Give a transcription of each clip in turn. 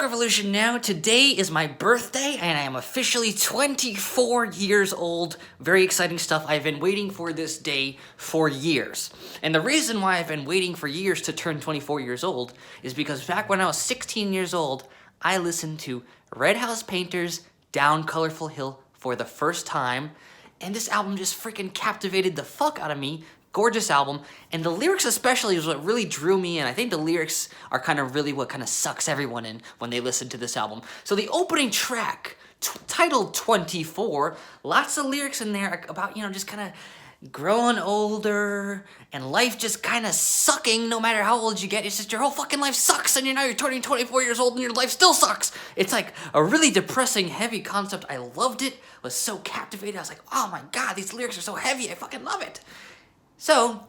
Song Revolution now. Today is my birthday and I am officially 24 years old. Very exciting stuff. I've been waiting for this day for years. And the reason why I've been waiting for years to turn 24 years old is because back when I was 16 years old, I listened to Red House Painters' Down Colorful Hill for the first time. And this album just freaking captivated the fuck out of me. Gorgeous album, and the lyrics especially is what really drew me in. I think the lyrics are kind of really what kind of sucks everyone in when they listen to this album. So the opening track, titled 24, lots of lyrics in there about, just kind of growing older and life just kind of sucking no matter how old you get. It's just your whole fucking life sucks and you're turning 24 years old and your life still sucks. It's like a really depressing, heavy concept. I loved it, was so captivated. I was like, oh my god, these lyrics are so heavy, I fucking love it. So,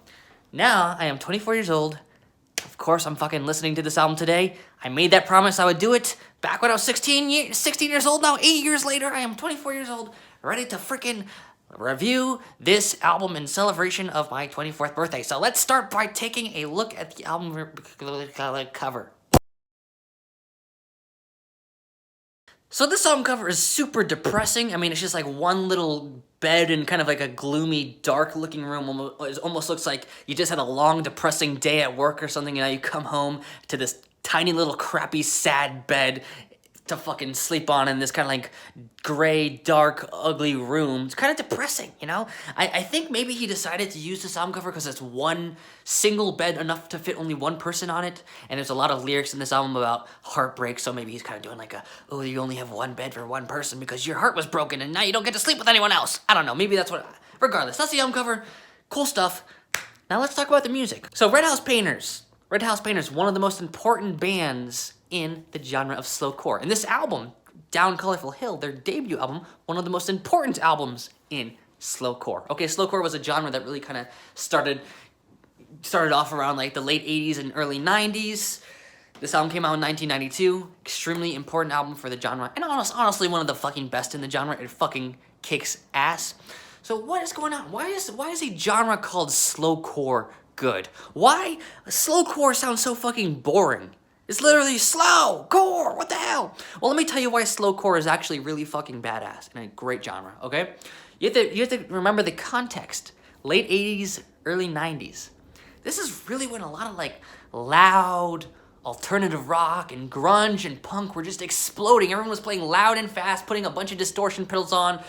now I am 24 years old. Of course, I'm fucking listening to this album today. I made that promise I would do it back when I was 16 years old. Now, 8 years later, I am 24 years old, ready to freaking review this album in celebration of my 24th birthday. So let's start by taking a look at the album cover. So this album cover is super depressing. I mean, it's just like one little bed in kind of like a gloomy, dark-looking room. It almost looks like you just had a long, depressing day at work or something, and now you come home to this tiny little crappy, sad bed to fucking sleep on in this kind of like gray, dark, ugly room. It's kind of depressing, I think maybe he decided to use this album cover because it's one single bed enough to fit only one person on it, and there's a lot of lyrics in this album about heartbreak, so maybe he's kind of doing like oh, you only have one bed for one person because your heart was broken and now you don't get to sleep with anyone else. I don't know, maybe that's what... Regardless, that's the album cover. Cool stuff. Now let's talk about the music. So Red House Painters, one of the most important bands in the genre of slowcore. And this album, Down Colorful Hill, their debut album, one of the most important albums in slowcore. Okay, slowcore was a genre that really kind of started off around like the late 80s and early 90s. This album came out in 1992. Extremely important album for the genre. And honestly, one of the fucking best in the genre. It fucking kicks ass. So what is going on? Why is a genre called slowcore good? Why? Slowcore sounds so fucking boring. It's literally slow core. What the hell? Well, let me tell you why slowcore is actually really fucking badass and a great genre. Okay, you have to remember the context. Late 80s, early 90s. This is really when a lot of like loud alternative rock and grunge and punk were just exploding. Everyone was playing loud and fast, putting a bunch of distortion pedals on.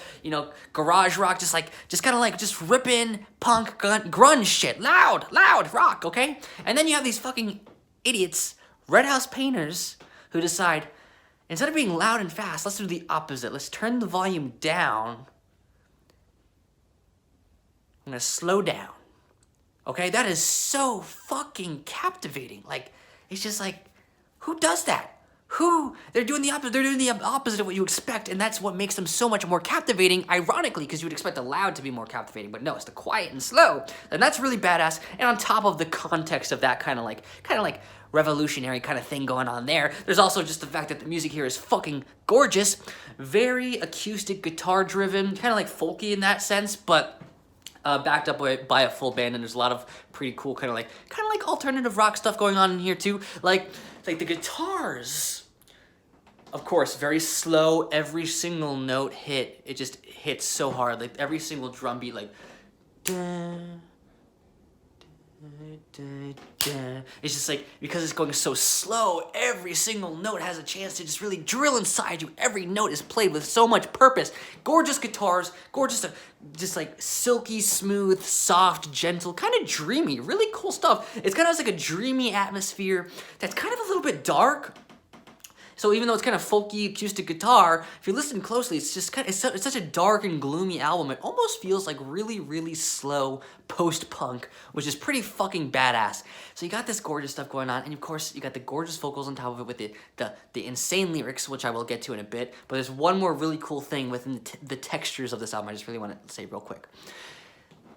Garage rock, just kind of like ripping punk grunge shit. Loud rock. Okay, and then you have these fucking idiots, Red House Painters, who decide, instead of being loud and fast, let's do the opposite. Let's turn the volume down. I'm gonna slow down. Okay, that is so fucking captivating. Like, it's just like, who does that? They're doing the opposite. They're doing the opposite of what you expect, and that's what makes them so much more captivating, ironically, because you would expect the loud to be more captivating, but no, it's the quiet and slow. And that's really badass. And on top of the context of that kind of like revolutionary kind of thing going on there, there's also just the fact that the music here is fucking gorgeous. Very acoustic, guitar driven, kind of like folky in that sense, but backed up by a full band, and there's a lot of pretty cool kind of like alternative rock stuff going on in here too. Like the guitars, of course, very slow. Every single note it just hits so hard. Like every single drum beat, like it's just like, because it's going so slow, every single note has a chance to just really drill inside you. Every note is played with so much purpose. Gorgeous guitars, gorgeous, just like silky smooth, soft, gentle, kind of dreamy, really cool stuff. It's kind of like a dreamy atmosphere that's kind of a little bit dark. So even though it's kind of folky acoustic guitar, if you listen closely, it's just it's such a dark and gloomy album. It almost feels like really, really slow post-punk, which is pretty fucking badass. So you got this gorgeous stuff going on, and of course you got the gorgeous vocals on top of it with the insane lyrics, which I will get to in a bit. But there's one more really cool thing within the textures of this album I just really want to say real quick.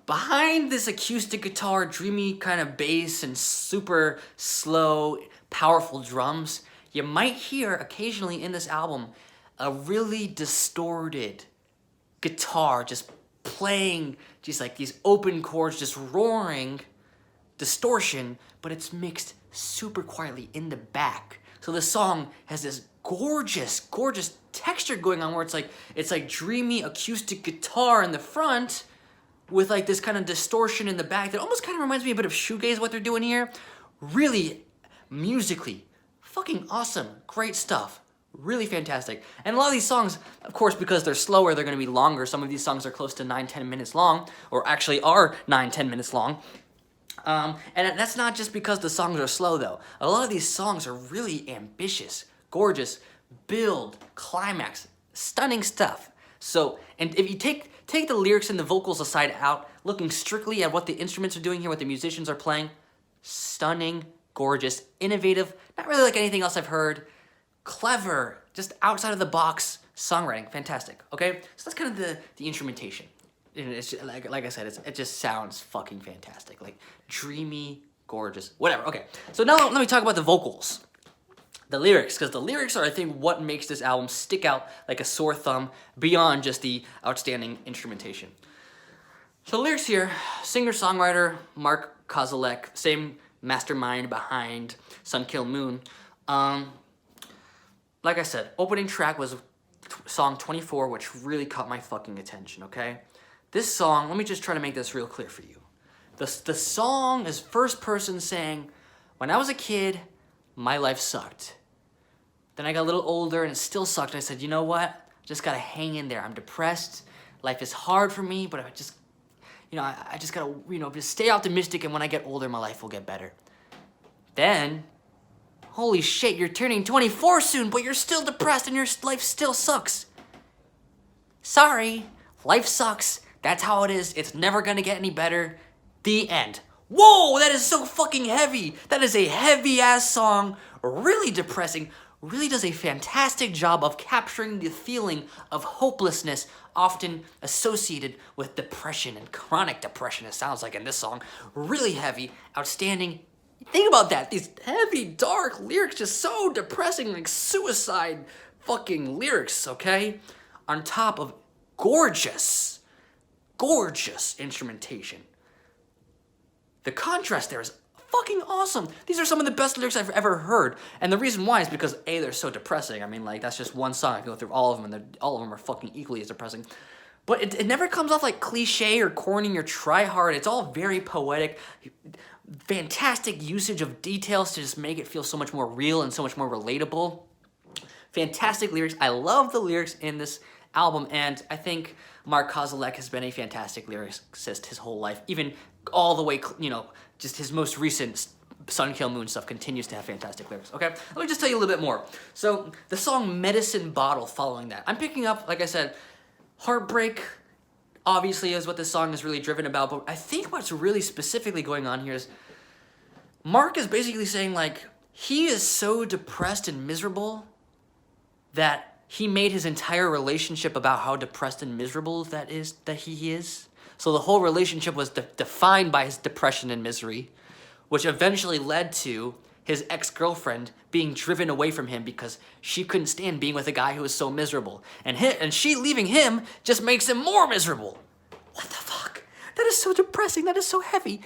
Behind this acoustic guitar, dreamy kind of bass, and super slow, powerful drums, you might hear occasionally in this album a really distorted guitar just playing just like these open chords, just roaring distortion, but it's mixed super quietly in the back. So the song has this gorgeous, gorgeous texture going on where it's like dreamy acoustic guitar in the front with like this kind of distortion in the back that almost kind of reminds me a bit of shoegaze, what they're doing here. Really musically fucking awesome, great stuff, really fantastic. And a lot of these songs, of course, because they're slower, they're going to be longer. Some of these songs are close to 9-10 minutes long, or actually are 9-10 minutes long. And that's not just because the songs are slow though. A lot of these songs are really ambitious, gorgeous, build, climax, stunning stuff. So, and if you take the lyrics and the vocals aside out, looking strictly at what the instruments are doing here, what the musicians are playing, stunning, gorgeous, innovative, not really like anything else I've heard, clever, just outside of the box songwriting, fantastic, okay? So that's kind of the instrumentation. And it's just, like I said, it just sounds fucking fantastic, like dreamy, gorgeous, whatever, okay. So now let me talk about the vocals. The lyrics, because the lyrics are, I think, what makes this album stick out like a sore thumb beyond just the outstanding instrumentation. So the lyrics here, singer-songwriter Mark Kozelek, same mastermind behind Sun Kil Moon. Like I said, opening track was song 24, which really caught my fucking attention, okay? This song, let me just try to make this real clear for you. The song is first person saying, when I was a kid, my life sucked. Then I got a little older and it still sucked. And I said, you know what? I just gotta hang in there. I'm depressed. Life is hard for me, but I just, I just gotta, just stay optimistic, and when I get older, my life will get better. Then, holy shit, you're turning 24 soon, but you're still depressed and your life still sucks. Sorry, life sucks. That's how it is. It's never gonna get any better. The end. Whoa, that is so fucking heavy. That is a heavy-ass song, really depressing, really does a fantastic job of capturing the feeling of hopelessness often associated with depression and chronic depression, it sounds like in this song. Really heavy, outstanding. Think about that, these heavy, dark lyrics, just so depressing, like suicide fucking lyrics, okay? On top of gorgeous, gorgeous instrumentation. The contrast there is fucking awesome. These are some of the best lyrics I've ever heard. And the reason why is because A, they're so depressing. I mean, like, that's just one song. I can go through all of them, and all of them are fucking equally as depressing. But it never comes off like cliche or corny or try hard. It's all very poetic. Fantastic usage of details to just make it feel so much more real and so much more relatable. Fantastic lyrics. I love the lyrics in this album, and I think Mark Kozelek has been a fantastic lyricist his whole life. Even all the way, just his most recent Sun Kil Moon stuff continues to have fantastic lyrics, okay? Let me just tell you a little bit more. So, the song Medicine Bottle following that. I'm picking up, like I said, heartbreak, obviously, is what this song is really driven about, but I think what's really specifically going on here is Mark is basically saying, like, he is so depressed and miserable that he made his entire relationship about how depressed and miserable that he is. So the whole relationship was defined by his depression and misery, which eventually led to his ex-girlfriend being driven away from him because she couldn't stand being with a guy who was so miserable. And she leaving him just makes him more miserable. What the fuck? That is so depressing. That is so heavy.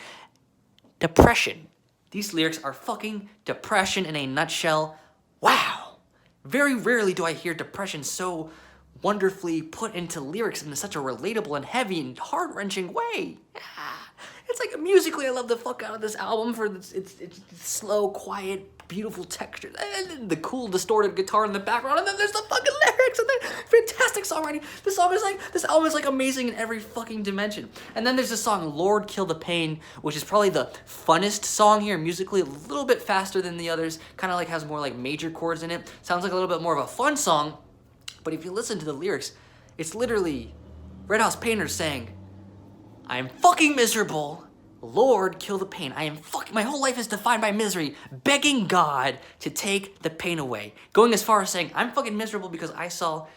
Depression. These lyrics are fucking depression in a nutshell. Wow. Very rarely do I hear depression so wonderfully put into lyrics in such a relatable and heavy and heart-wrenching way. It's like musically, I love the fuck out of this album for its slow, quiet, beautiful texture, and the cool distorted guitar in the background, and then there's the fucking lyrics and the fantastic songwriting. This album is like amazing in every fucking dimension. And then there's the song Lord Kill the Pain, which is probably the funnest song here musically, a little bit faster than the others, kind of like has more like major chords in it. Sounds like a little bit more of a fun song. But if you listen to the lyrics, it's literally Red House Painters saying, I am fucking miserable. Lord, kill the pain. My whole life is defined by misery. Begging God to take the pain away. Going as far as saying, I'm fucking miserable because I saw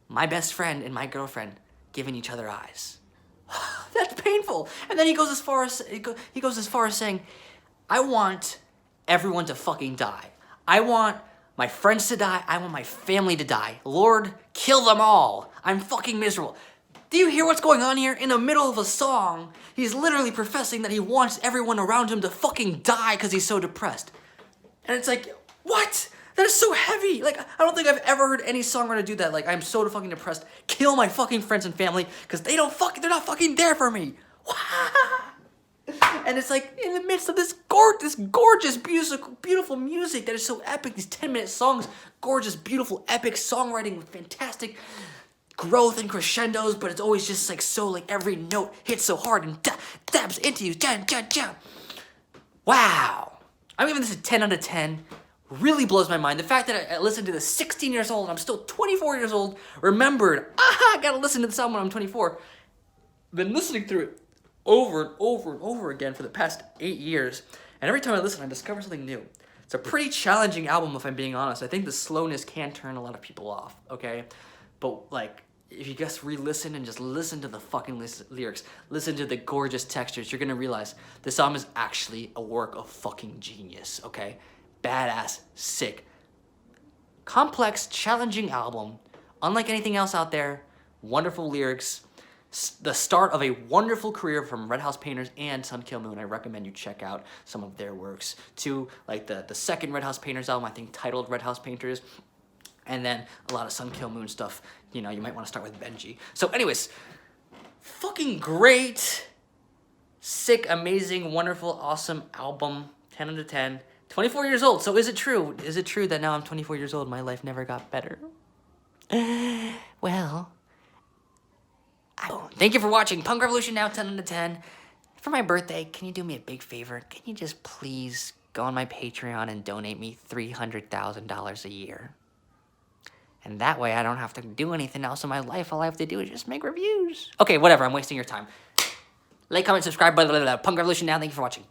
my best friend and my girlfriend giving each other eyes. That's painful. And then he goes as far as saying, I want everyone to fucking die. I want my friends to die. I want my family to die. Lord, kill them all. I'm fucking miserable. Do you hear what's going on here? In the middle of a song, he's literally professing that he wants everyone around him to fucking die because he's so depressed. And it's like, what? That is so heavy. Like, I don't think I've ever heard any songwriter do that. Like, I'm so fucking depressed. Kill my fucking friends and family because they're not fucking there for me. And it's like in the midst of this gorgeous, beautiful music that is so epic. These 10-minute songs, gorgeous, beautiful, epic songwriting with fantastic growth and crescendos, but it's always just like so, like every note hits so hard and dabs into you. Wow. I'm giving this a 10 out of 10. Really blows my mind. The fact that I listened to this 16 years old and I'm still 24 years old, remembered, I gotta listen to this album when I'm 24. Been listening through it over and over again for the past 8 years. And every time I listen, I discover something new. It's a pretty challenging album, if I'm being honest. I think the slowness can turn a lot of people off, okay? But, like, if you just re-listen and just listen to the fucking lyrics, listen to the gorgeous textures, you're gonna realize this album is actually a work of fucking genius, okay? Badass, sick, complex, challenging album. Unlike anything else out there, wonderful lyrics, the start of a wonderful career from Red House Painters and Sun Kil Moon. I recommend you check out some of their works too, like the second Red House Painters album, I think titled Red House Painters, and then a lot of Sun Kil Moon stuff. You know, you might want to start with Benji. So anyways, fucking great, sick, amazing, wonderful, awesome album, 10 out of 10. 24 years old, so is it true? Is it true that now I'm 24 years old, my life never got better? Well, thank you for watching Punk Revolution Now 10 out of 10. For my birthday, can you do me a big favor? Can you just please go on my Patreon and donate me $300,000 a year? And that way I don't have to do anything else in my life. All I have to do is just make reviews. Okay, whatever, I'm wasting your time. Like, comment, subscribe, blah, blah, blah. Punk Revolution Now, thank you for watching.